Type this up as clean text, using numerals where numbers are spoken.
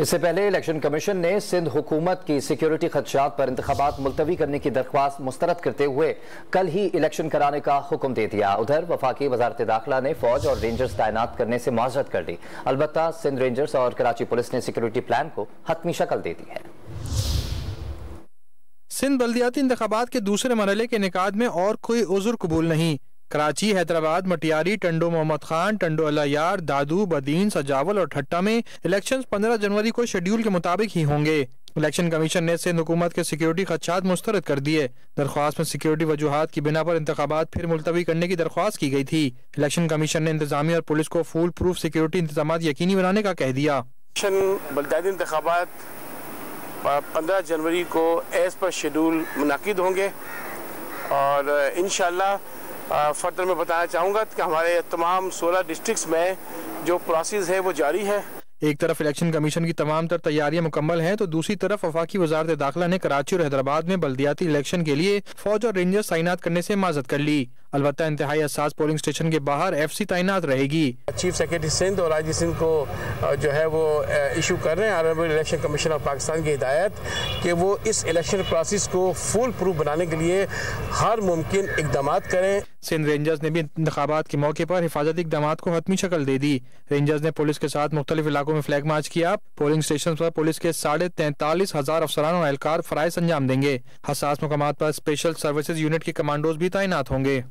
इससे पहले election commission ने सिंध हुकूमत की सिक्योरिटी खदशात पर इंतखाबात मुलतवी करने की दरख्वास्त मुस्तरद करते हुए कल ही इलेक्शन कराने का हुक्म दे दिया। उधर वफाकी वजारत दाखिला ने फौज और रेंजर्स तैनात करने से मुआज़रत कर दी। अलबत्ता सिंध रेंजर्स और कराची पुलिस ने सिक्योरिटी प्लान को हतमी शक्ल दे दी है। सिंध बल्दियाती इंतखाबात के दूसरे मरहले के इनेकाद में और कोई उज़्र कबूल नहीं। कराची, हैदराबाद, मटियारी, टंडो मोहम्मद खान, टंडो अलायार, दादू, बदीन, सजावल और ठट्टा में इलेक्शंस 15 जनवरी को शेड्यूल के मुताबिक ही होंगे। इलेक्शन कमीशन ने सिंध हुकूमत के सिक्योरिटी खदशात मुस्तरद कर दिए। दरख्वास्त में सिक्योरिटी वजूहात की बिना पर इंतखाबात फिर मुलतवी करने की दरख्वास्त की गई थी। इलेक्शन कमीशन ने इंतजामिया और पुलिस को फूल प्रूफ सिक्योरिटी इंतजाम यकीनी बनाने का कह दिया। बल्दियाती इंतखाबात 15 जनवरी को एज पर शेड्यूल मुनाकिद होंगे और इंशाअल्लाह फर्दर मैं बताना चाहूँगा कि हमारे तमाम 16 डिस्ट्रिक्ट्स में जो प्रोसेस है वो जारी है। एक तरफ इलेक्शन कमीशन की तमाम तर तैयारियां मुकम्मल हैं तो दूसरी तरफ वफाकी वजारत दाखिला ने कराची और हैदराबाद में बल्दियाती इलेक्शन के लिए फौज और रेंजर्स तैनात करने से माजत कर ली। अलबत्ता इंतहाई हसास पोलिंग स्टेशन के बाहर FC तैनात रहेगी। चीफ सेक्रेटरी सिंध और IG सिंध को जो है वो इशू कर रहे हैं honourable election commission of Pakistan की हिदायत कि वो इस इलेक्शन प्रोसेस को फुल प्रूफ बनाने के लिए हर मुमकिन इकदाम करें। सिंध रेंजर्स ने भी इंतखाबात के मौके पर हिफाजती इकदाम को हतमी शक्ल दे दी। रेंजर्स ने पुलिस के साथ मुख्तलिफ इलाकों में फ्लैग मार्च किया। पोलिंग स्टेशन पर पुलिस के 43,500 अफसरान और एहलकार फराइज अंजाम देंगे। हसास मकामात पर स्पेशल सर्विसेज यूनिट के कमांडोज भी तैनात होंगे।